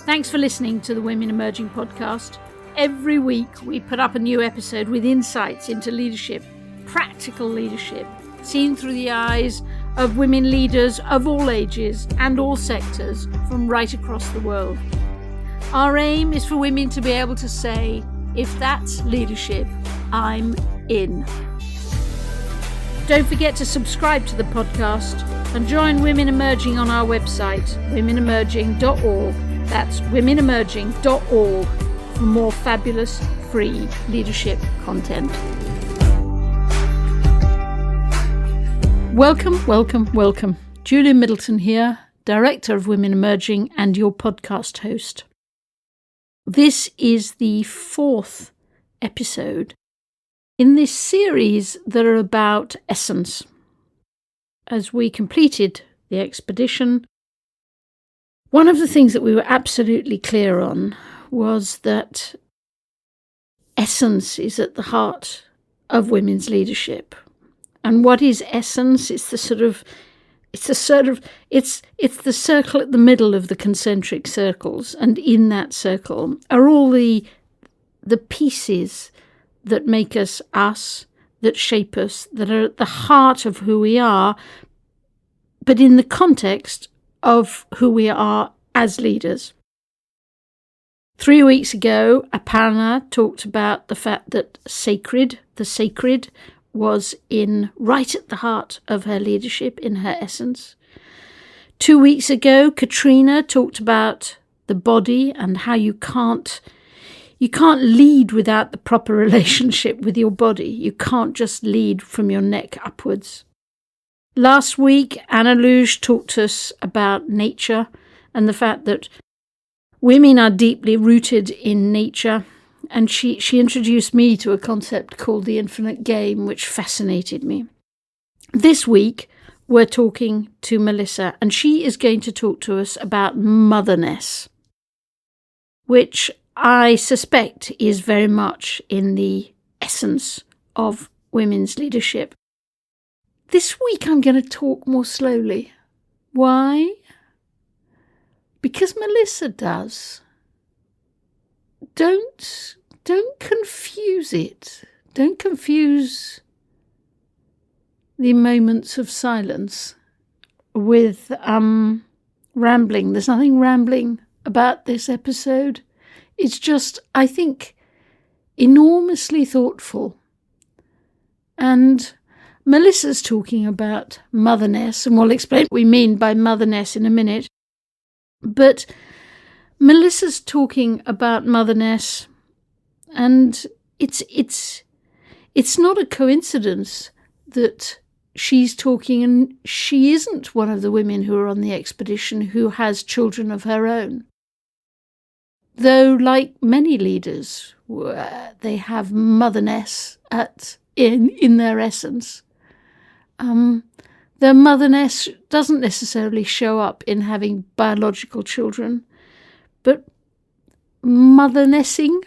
Thanks for listening to the Women Emerging podcast. Every week we put up a new episode with insights into leadership, practical leadership, seen through the eyes of women leaders of all ages and all sectors from right across the world. Our aim is for women to be able to say, if that's leadership, I'm in. Don't forget to subscribe to the podcast and join Women Emerging on our website, womenemerging.org. That's womenemerging.org for more fabulous free leadership content. Welcome. Julia Middleton here, Director of Women Emerging and your podcast host. This is the 4th episode in this series that are about essence. As we completed the expedition, one of the things that we were absolutely clear on was that essence is at the heart of women's leadership. And what is essence? It's the circle at the middle of the concentric circles, and in that circle are all the pieces that make us, that shape us, that are at the heart of who we are, but in the context of who we are as leaders. 3 weeks ago, Aparna talked about the fact that the sacred was right at the heart of her leadership, in her essence. 2 weeks ago, Katrina talked about the body and how you can't lead without the proper relationship with your body. You can't just lead from your neck upwards. Last week, Anna Luge talked to us about nature and the fact that women are deeply rooted in nature. And she introduced me to a concept called the infinite game, which fascinated me. This week, we're talking to Melissa, and she is going to talk to us about motherness, which I suspect is very much in the essence of women's leadership. This week, I'm going to talk more slowly. Why? Because Melissa does. Don't confuse it. Don't confuse the moments of silence with rambling. There's nothing rambling about this episode. It's just, I think, enormously thoughtful. And Melissa's talking about motherness, and we'll explain what we mean by motherness in a minute. But Melissa's talking about motherness, and it's not a coincidence that she's talking, and she isn't one of the women who are on the expedition who has children of her own. Though, like many leaders, they have motherness in their essence. Their motherness doesn't necessarily show up in having biological children, but mothernessing,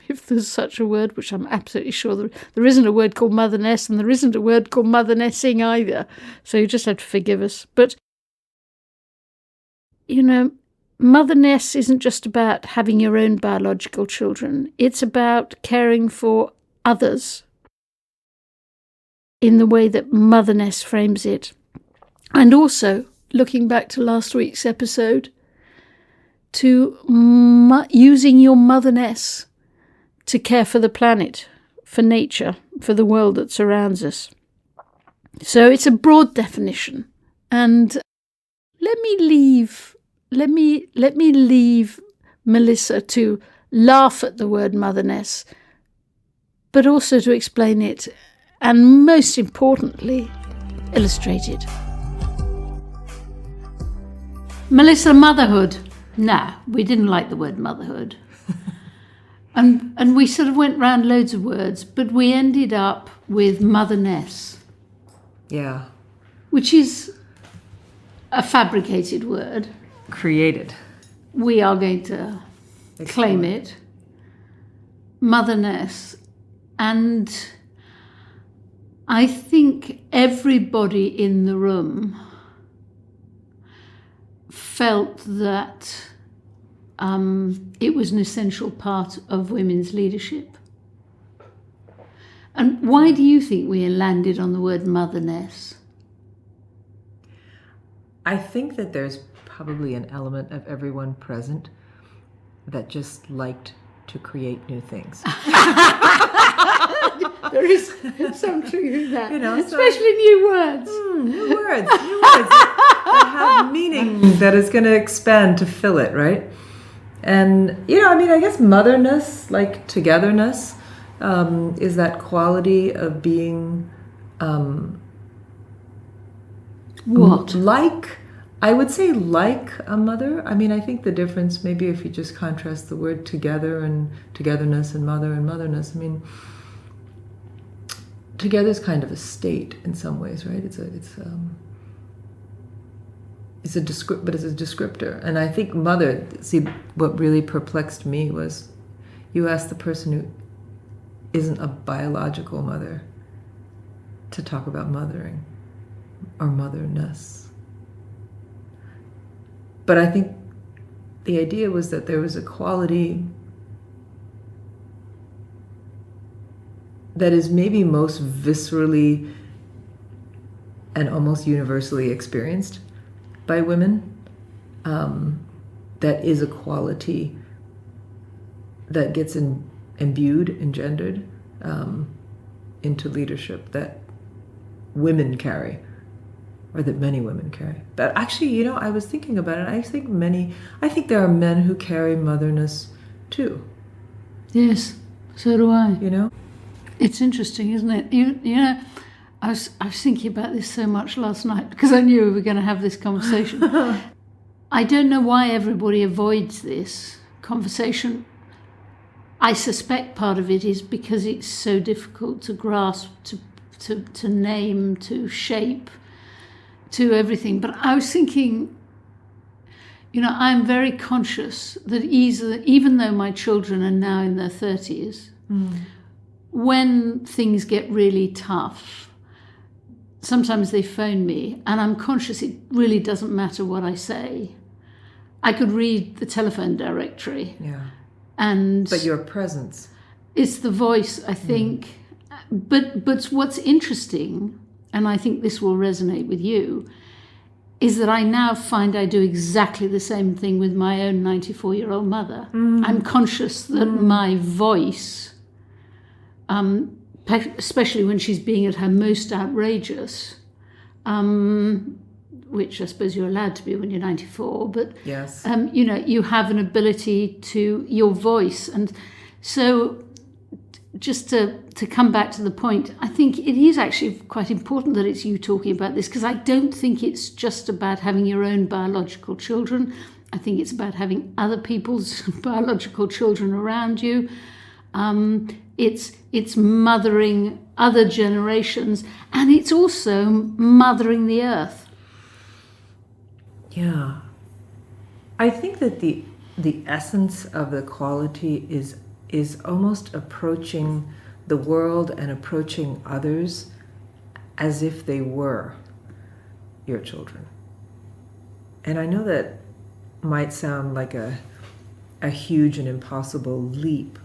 if there's such a word, which I'm absolutely sure there isn't a word called motherness, and there isn't a word called mothernessing either, so you just have to forgive us. But, motherness isn't just about having your own biological children. It's about caring for others in the way that motherness frames it. And also, looking back to last week's episode, to using your motherness to care for the planet, for nature, for the world that surrounds us. So it's a broad definition. And let me leave Melissa to laugh at the word motherness, but also to explain it, and most importantly, illustrate it. Melissa, motherhood. No, we didn't like the word motherhood. and we sort of went round loads of words, but we ended up with motherness. Yeah. Which is a fabricated word. Created. We are going to claim it. Motherness. And I think everybody in the room felt that it was an essential part of women's leadership. And why do you think we landed on the word motherness? I think that there's probably an element of everyone present that just liked to create new things. There is some truth in that, so- especially new words. New words that have meaning that is going to expand to fill it, right? And, I guess motherness, like togetherness, is that quality of being What? I would say like a mother. I think the difference, maybe if you just contrast the word together and togetherness and mother and motherness, together is kind of a state in some ways, right? It's a descriptor. And I think mother, see, what really perplexed me was you asked the person who isn't a biological mother to talk about mothering or motherness. But I think the idea was that there was a quality that is maybe most viscerally and almost universally experienced by women, that is a quality that gets engendered into leadership that women carry, or that many women carry. But actually, I was thinking about it. I think there are men who carry motherness too. Yes, so do I. It's interesting, isn't it? I was thinking about this so much last night because I knew we were going to have this conversation. I don't know why everybody avoids this conversation. I suspect part of it is because it's so difficult to grasp, to name, to shape, to everything. But I was thinking, I'm very conscious that even though my children are now in their 30s, when things get really tough, sometimes they phone me, and I'm conscious it really doesn't matter what I say. I could read the telephone directory. Yeah. But your presence. It's the voice, I think. But what's interesting, and I think this will resonate with you, is that I now find I do exactly the same thing with my own 94-year-old mother. I'm conscious that my voice, especially when she's being at her most outrageous, which I suppose you're allowed to be when you're 94, but yes, you have an ability to your voice. And so just to come back to the point, I think it is actually quite important that it's you talking about this, because I don't think it's just about having your own biological children. I think it's about having other people's biological children around you. It's mothering other generations, and it's also mothering the earth. Yeah. I think that the essence of the quality is almost approaching the world and approaching others as if they were your children. And I know that might sound like a huge and impossible leap,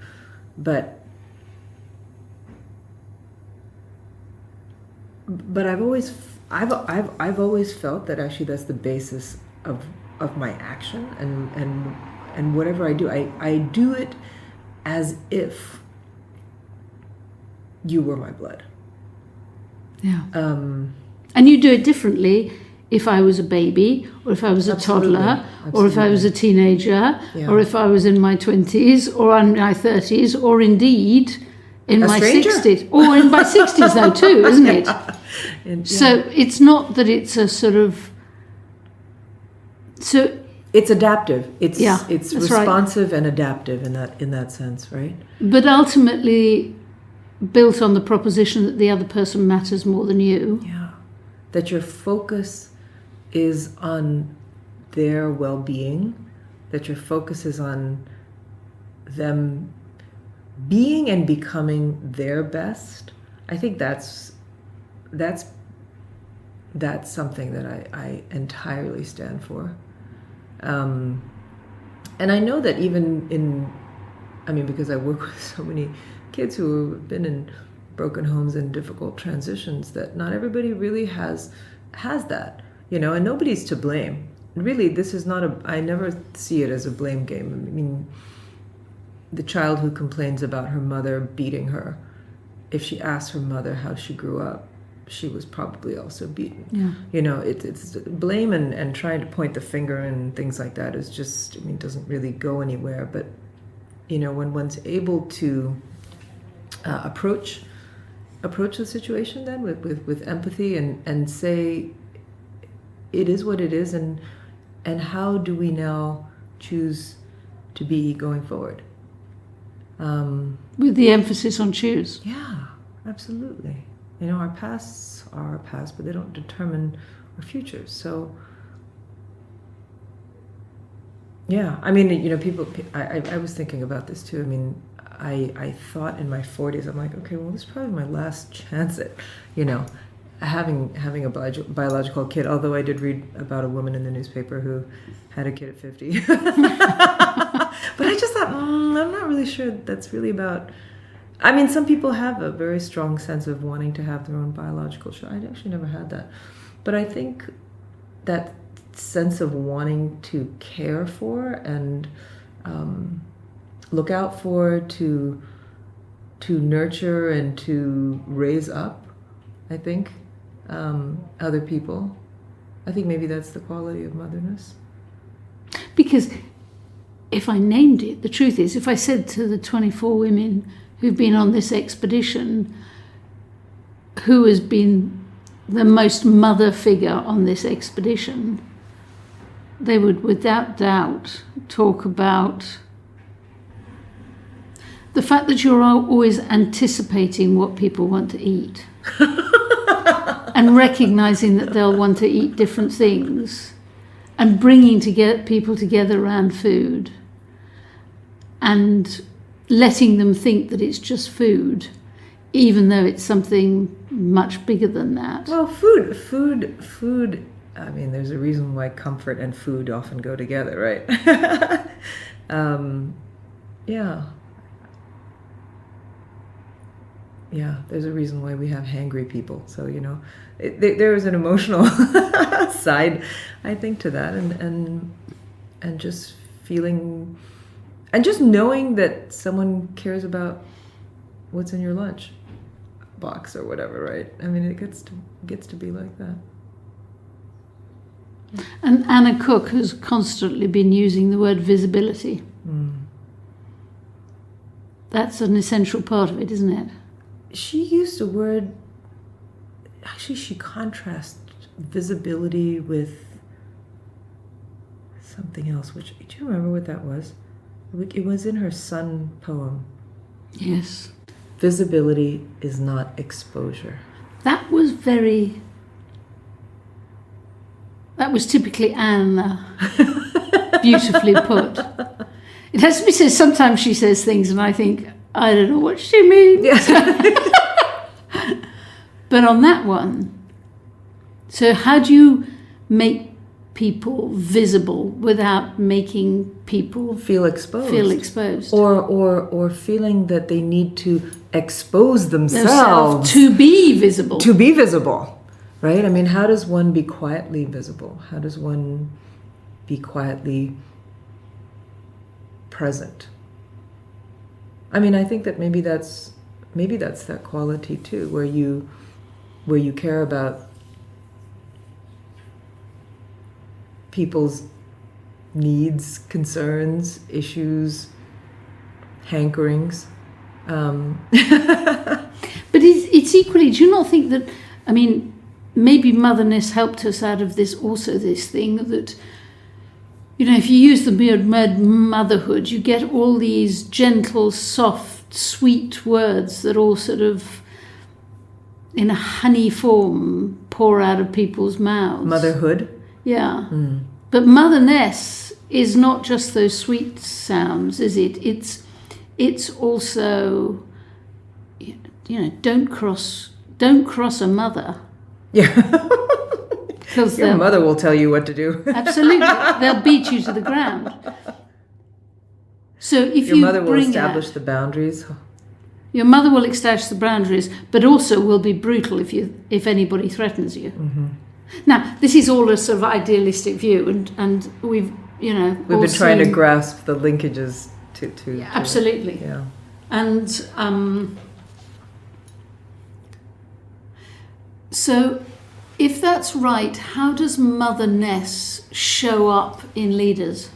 but I've always felt that actually that's the basis of my action, and whatever I do, I do it as if you were my blood. Yeah. And you do it differently if I was a baby, or if I was a toddler, or if I was a teenager, or if I was in my 20s, or in my 30s, or indeed in my 60s, or in my 60s though too, isn't it? So it's not that it's a sort of it's adaptive. It's responsive, right, and adaptive in that sense, right? But ultimately built on the proposition that the other person matters more than you. Yeah. That your focus is on their well-being, that your focus is on them being and becoming their best. I think that's something that I entirely stand for. And I know that even because I work with so many kids who have been in broken homes and difficult transitions, that not everybody really has that, and nobody's to blame. Really, this is not I never see it as a blame game. I mean, the child who complains about her mother beating her, if she asks her mother how she grew up, she was probably also beaten. Yeah. It's blame and trying to point the finger and things like that is just, doesn't really go anywhere. But, when one's able to approach the situation then with empathy and say, it is what it is, and how do we now choose to be going forward? With the emphasis on choose. Yeah, absolutely. Our pasts are our past, but they don't determine our futures. So, yeah, people, I was thinking about this too. I thought in my 40s, I'm like, okay, well, this is probably my last chance at, having a biological kid, although I did read about a woman in the newspaper who had a kid at 50. But I just thought, I'm not really sure that's really about... some people have a very strong sense of wanting to have their own biological child. I actually never had that. But I think that sense of wanting to care for and look out for, to nurture and to raise up, I think, other people. I think maybe that's the quality of motherness. Because if I named it, the truth is, if I said to the 24 women who've been on this expedition, who has been the most mother figure on this expedition, they would without doubt talk about the fact that you're always anticipating what people want to eat and recognizing that they'll want to eat different things and bringing people together around food and letting them think that it's just food, even though it's something much bigger than that. Well, food, there's a reason why comfort and food often go together, right? Yeah, there's a reason why we have hangry people. So, there is an emotional side, I think, to that. And just feeling... And just knowing that someone cares about what's in your lunch box or whatever, right? It gets to be like that. And Anna Cook has constantly been using the word visibility. That's an essential part of it, isn't it? She used a word... Actually, she contrasts visibility with something else, do you remember what that was? It was in her Sun poem. Yes. Visibility is not exposure. That was typically Anne, beautifully put. It has to be said, sometimes she says things and I think, I don't know what she means. Yeah. But on that one, so how do you make people visible without making people feel exposed, or feeling that they need to expose themselves to be visible, right? How does one be quietly visible? How does one be quietly present? I think that maybe that's that quality too, where you care about people's needs, concerns, issues, hankerings. But it's equally, do you not think that, maybe Motherness helped us out of this thing that, if you use the word motherhood, you get all these gentle, soft, sweet words that all sort of, in a honey form, pour out of people's mouths. Motherhood? Yeah. But Motherness is not just those sweet sounds, is it? It's also, don't cross a mother. Yeah. Your mother will tell you what to do. Absolutely. They'll beat you to the ground. So if Your you mother will bring establish out, the boundaries. your mother will establish the boundaries, but also will be brutal if anybody threatens you. Mm-hmm. Now, this is all a sort of idealistic view, and we've We've been trying to grasp the linkages to absolutely. Yeah. And so, if that's right, how does Motherness show up in leaders?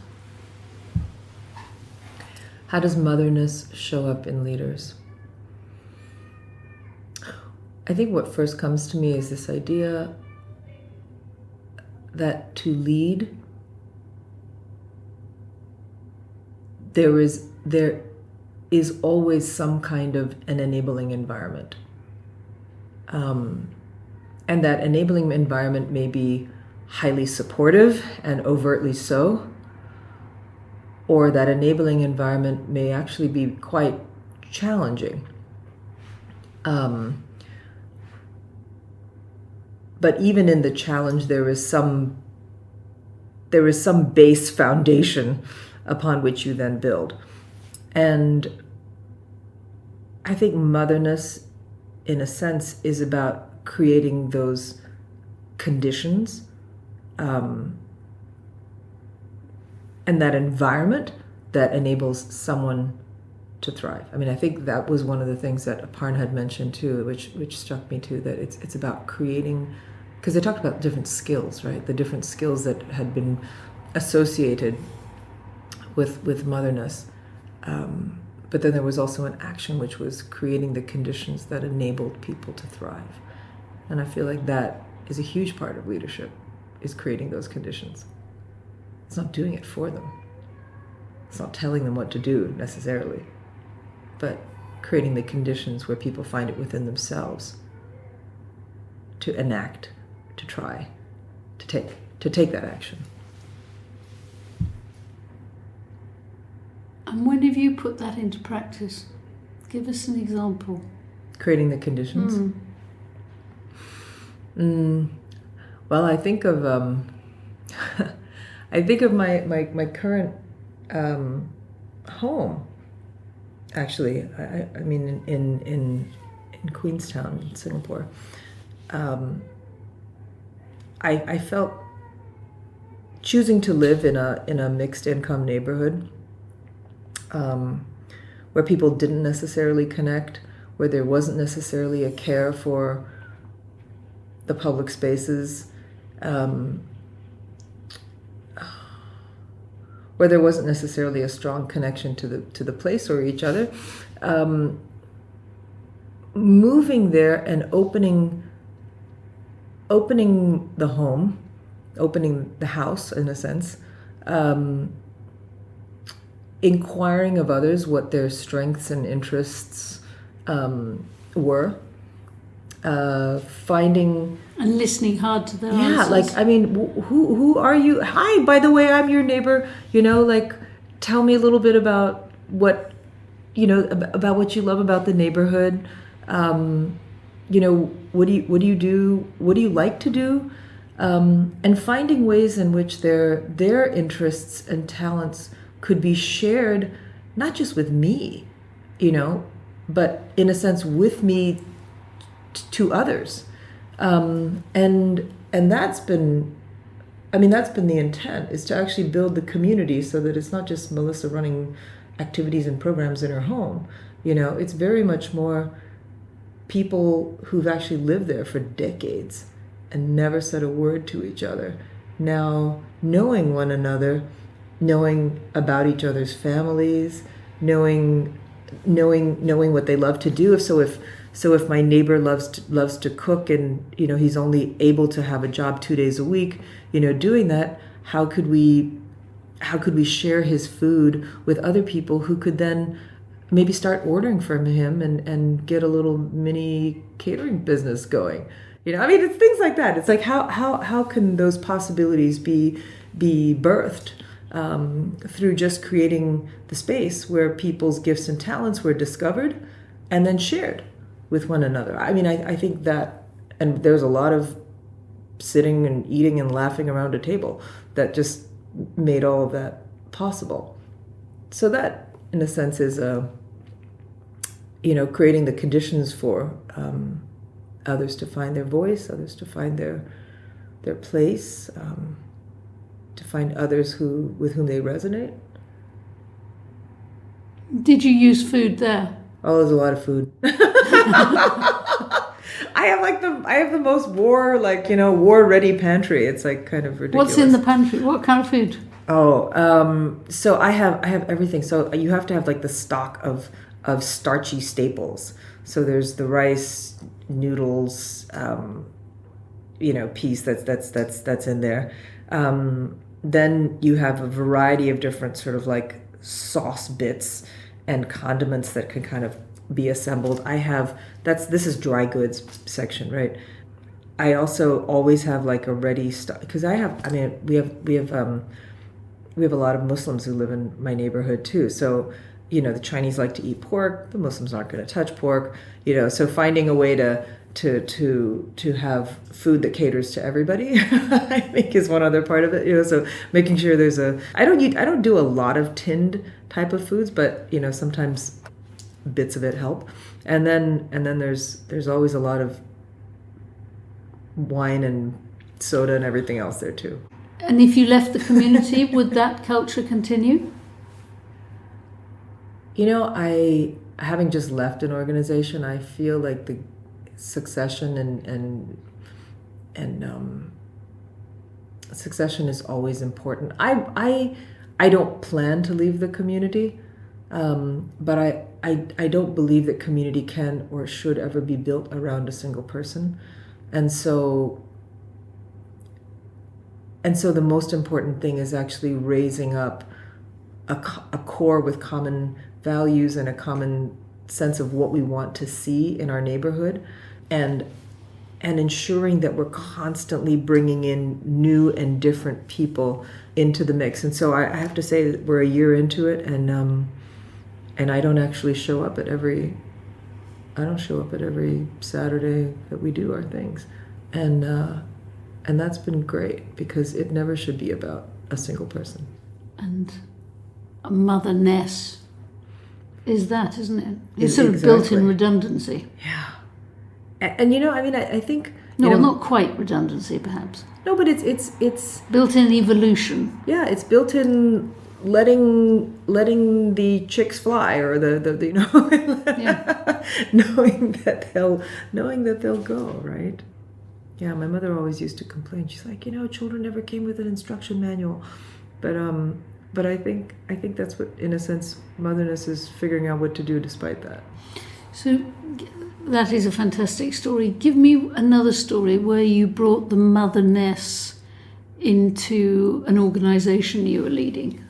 How does Motherness show up in leaders? I think what first comes to me is this idea that to lead, there is always some kind of an enabling environment. And that enabling environment may be highly supportive and overtly so, or that enabling environment may actually be quite challenging. But even in the challenge, there is some base foundation upon which you then build. And I think Motherness, in a sense, is about creating those conditions and that environment that enables someone to thrive. I mean, I think that was one of the things that Aparna had mentioned too, which struck me too, that it's about creating, because they talked about different skills, right? The different skills that had been associated with Motherness. But then there was also an action which was creating the conditions that enabled people to thrive. And I feel like that is a huge part of leadership, is creating those conditions. It's not doing it for them. It's not telling them what to do necessarily, but creating the conditions where people find it within themselves to enact, to try, to take that action. And when have you put that into practice? Give us an example. Creating the conditions. Well, I think of my current home. Actually, I mean in Queenstown, in Singapore. I felt choosing to live in a mixed income neighborhood, where people didn't necessarily connect, where there wasn't necessarily a care for the public spaces, where there wasn't necessarily a strong connection to the place or each other. Moving there and opening the home, opening the house in a sense, inquiring of others what their strengths and interests were, finding and listening hard to their answers. Like, I mean, who are you? Hi, by the way, I'm your neighbor. Like, tell me a little bit about what about what you love about the neighborhood. What do you do? What do you like to do? And finding ways in which their interests and talents could be shared, not just with me, but in a sense with me to others. And that's been the intent, is to actually build the community so that it's not just Melissa running activities and programs in her home. It's very much more people who've actually lived there for decades and never said a word to each other, now knowing one another, knowing about each other's families, knowing what they love to do. So if my neighbor loves to cook and he's only able to have a job 2 days a week, doing that, how could we share his food with other people who could then maybe start ordering from him and get a little mini catering business going? It's things like that. It's like how can those possibilities be birthed through just creating the space where people's gifts and talents were discovered and then shared with one another. I think that, and there's a lot of sitting and eating and laughing around a table that just made all of that possible. So that in a sense, is creating the conditions for others to find their voice, others to find their place, to find others with whom they resonate. Did you use food there? Oh, there's a lot of food. I have the most war ready pantry. It's like kind of ridiculous. What's in the pantry? What kind of food? Oh, so I have everything. So you have to have like the stock of starchy staples. So there's the rice, noodles, piece that's in there. Then you have a variety of different sort of like sauce bits and condiments that can kind of be assembled. This is dry goods section, right? I also always have like a ready stock because we have a lot of Muslims who live in my neighborhood too. So, the Chinese like to eat pork. The Muslims aren't going to touch pork. So finding a way to have food that caters to everybody, I think, is one other part of it. So making sure I don't do a lot of tinned type of foods, but sometimes bits of it help. And then there's always a lot of wine and soda and everything else there too. And if you left the community, would that culture continue? Having just left an organization, I feel like the succession and succession is always important. I don't plan to leave the community, but I don't believe that community can or should ever be built around a single person, and so the most important thing is actually raising up a core with common values and a common sense of what we want to see in our neighborhood, and ensuring that we're constantly bringing in new and different people into the mix. And so I have to say that we're a year into it, and I don't actually show up at every Saturday that we do our things, and that's been great because it never should be about a single person. And a Motherness is that, isn't it? It's sort of built-in redundancy. Yeah. And I think not quite redundancy, perhaps. No, but it's built-in evolution. Yeah, it's built-in letting the chicks fly, or the yeah. knowing that they'll go, right? Yeah, my mother always used to complain. She's like, children never came with an instruction manual, but I think that's what, in a sense, Motherness is figuring out what to do despite that. So that is a fantastic story. Give me another story where you brought the Motherness into an organization you were leading.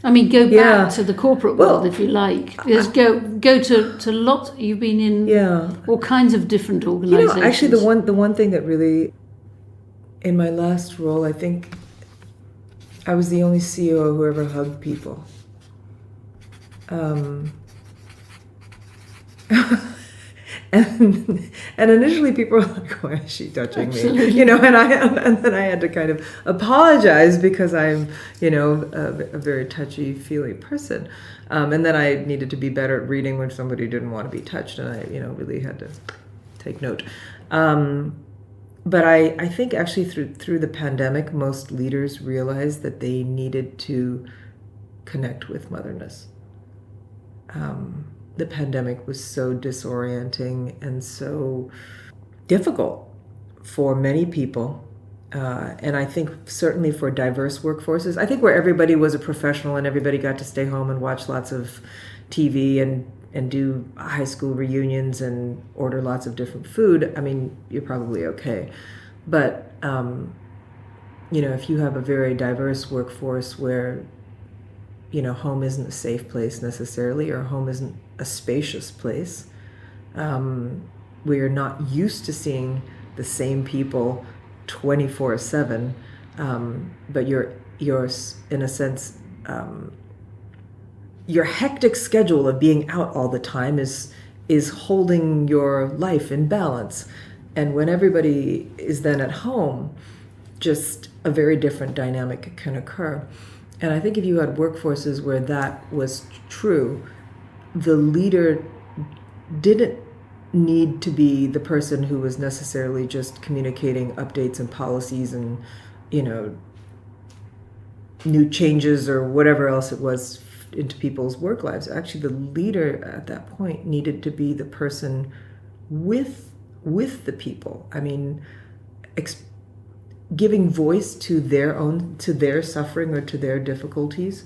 I mean, go back to the corporate world if you like. Just go to lots. You've been in all kinds of different organizations. Actually, the one thing that really, in my last role, I think I was the only CEO who ever hugged people. And initially people were like, why is she touching me? And then I had to kind of apologize because I'm, a very touchy-feely person. And then I needed to be better at reading when somebody didn't want to be touched, and I, really had to take note. But I think actually through the pandemic, most leaders realized that they needed to connect with Motherness. The pandemic was so disorienting and so difficult for many people. And I think certainly for diverse workforces, I think where everybody was a professional and everybody got to stay home and watch lots of TV and do high school reunions and order lots of different food, I mean, you're probably okay. But, if you have a very diverse workforce where, home isn't a safe place necessarily, or home isn't a spacious place, where you're not used to seeing the same people 24/7, but you're in a sense, your hectic schedule of being out all the time is holding your life in balance. And when everybody is then at home, just a very different dynamic can occur. And I think if you had workforces where that was true, the leader didn't need to be the person who was necessarily just communicating updates and policies and, you know, new changes or whatever else it was into people's work lives. Actually, the leader at that point needed to be the person with the people. I mean, giving voice to their suffering or to their difficulties,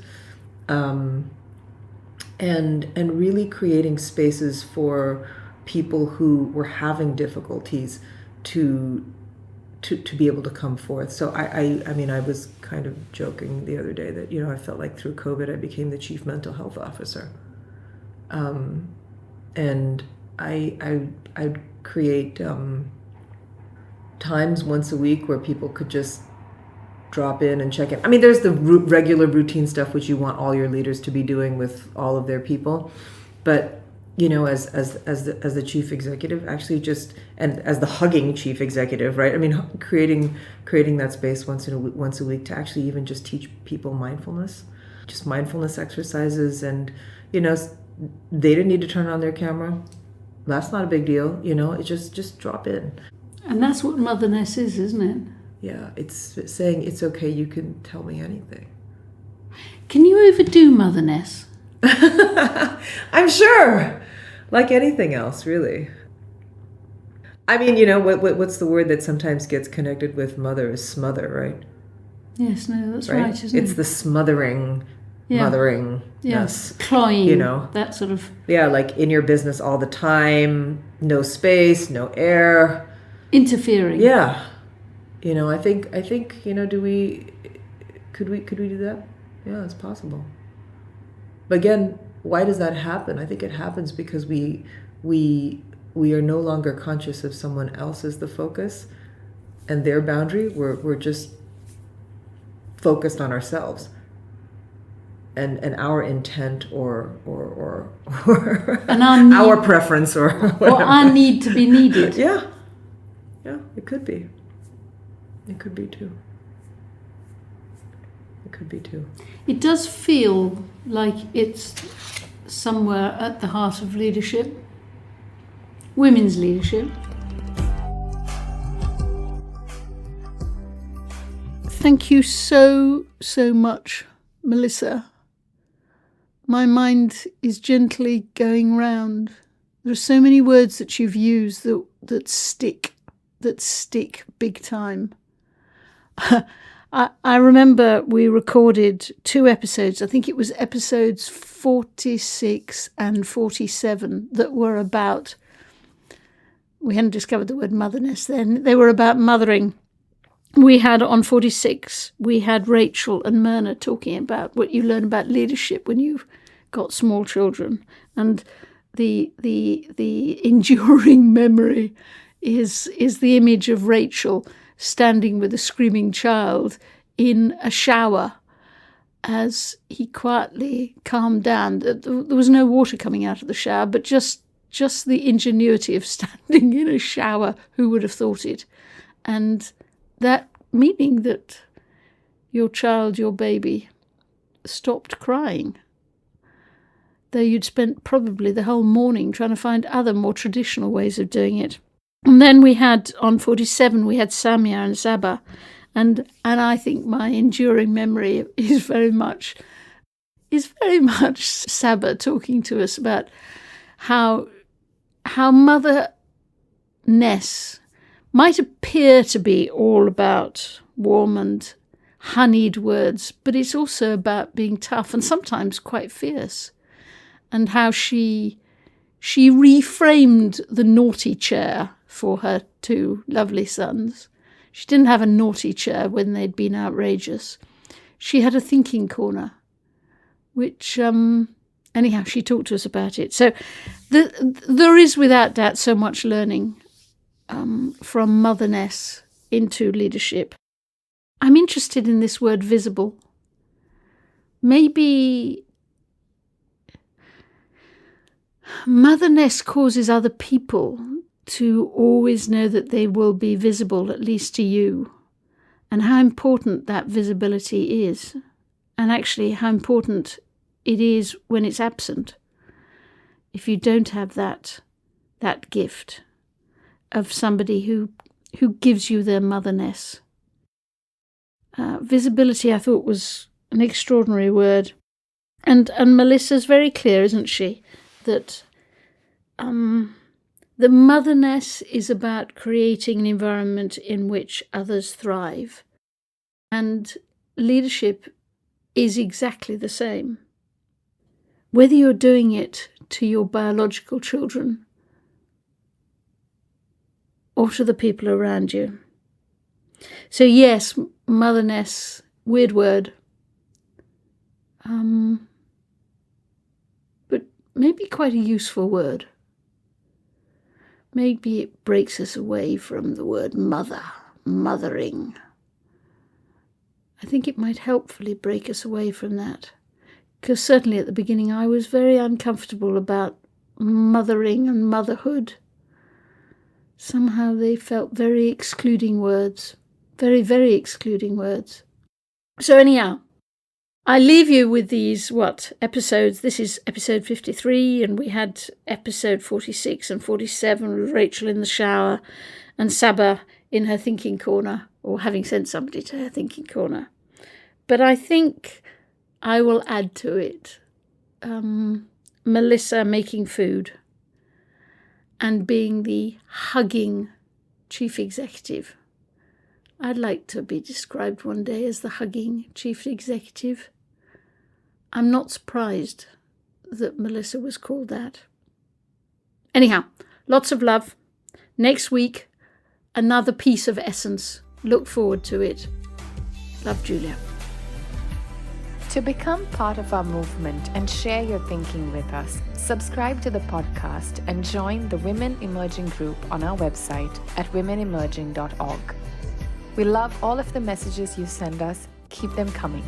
and really creating spaces for people who were having difficulties to be able to come forth. So I mean, I was kind of joking the other day that, you know, I felt like through COVID I became the chief mental health officer, and I'd create times once a week where people could just drop in and check in. I mean, there's the regular routine stuff which you want all your leaders to be doing with all of their people, but you know, as the chief executive, actually just, and as the hugging chief executive, right? I mean, creating that space once a week to actually even just teach people mindfulness, just mindfulness exercises, and you know, they didn't need to turn on their camera. That's not a big deal, you know. It just drop in. And that's what Motherness is, isn't it? Yeah, it's saying it's okay. You can tell me anything. Can you overdo Motherness? I'm sure. Like anything else, really. I mean, you know, what's the word that sometimes gets connected with mother is smother, right? Yes, no, that's right, isn't it? It's the smothering, motheringness. Yes, cloying, you know, that sort of... Yeah, like in your business all the time, no space, no air. Interfering. Yeah. You know, I think, you know, could we do that? Yeah, it's possible. But again, why does that happen? I think it happens because we are no longer conscious of someone else as the focus and their boundary. We're just focused on ourselves and our intent or and our preference or whatever. Or our need to be needed. Yeah, it could be. It could be too. It does feel like it's somewhere at the heart of leadership, women's leadership. Thank you so much, Melissa. My mind is gently going round. There are so many words that you've used that stick big time. I remember we recorded 2 episodes, I think it was episodes 46 and 47, that were about, we hadn't discovered the word motherness then, they were about mothering. We had on 46, we had Rachel and Myrna talking about what you learn about leadership when you've got small children. And the enduring memory is the image of Rachel standing with a screaming child in a shower as he quietly calmed down. There was no water coming out of the shower, but just the ingenuity of standing in a shower. Who would have thought it? And that meaning that your child, your baby, stopped crying, though you'd spent probably the whole morning trying to find other more traditional ways of doing it. And then we had, on 47, we had Samia and Saba. And I think my enduring memory is very much Saba talking to us about how motherness might appear to be all about warm and honeyed words, but it's also about being tough and sometimes quite fierce. And how she reframed the naughty chair for her 2 lovely sons. She didn't have a naughty chair when they'd been outrageous. She had a thinking corner, which, anyhow, she talked to us about it. So there is, without doubt, so much learning from motherness into leadership. I'm interested in this word visible. Maybe motherness causes other people to always know that they will be visible, at least to you, and how important that visibility is. and actually how important it is when it's absent. If you don't have that gift of somebody who gives you their motherness. Visibility, I thought, was an extraordinary word. And Melissa's very clear, isn't she, that the motherness is about creating an environment in which others thrive. And leadership is exactly the same. Whether you're doing it to your biological children or to the people around you. So yes, motherness, weird word, but maybe quite a useful word. Maybe it breaks us away from the word mother, mothering. I think it might helpfully break us away from that. Because certainly at the beginning I was very uncomfortable about mothering and motherhood. Somehow they felt very excluding words. Very, very excluding words. So anyhow, I leave you with these, episodes? This is episode 53, and we had episode 46 and 47 with Rachel in the shower and Saba in her thinking corner, or having sent somebody to her thinking corner. But I think I will add to it Melissa making food and being the hugging chief executive. I'd like to be described one day as the hugging chief executive. I'm not surprised that Melissa was called that. Anyhow, lots of love. Next week, another piece of essence. Look forward to it. Love, Julia. To become part of our movement and share your thinking with us, subscribe to the podcast and join the Women Emerging group on our website at womenemerging.org. We love all of the messages you send us. Keep them coming.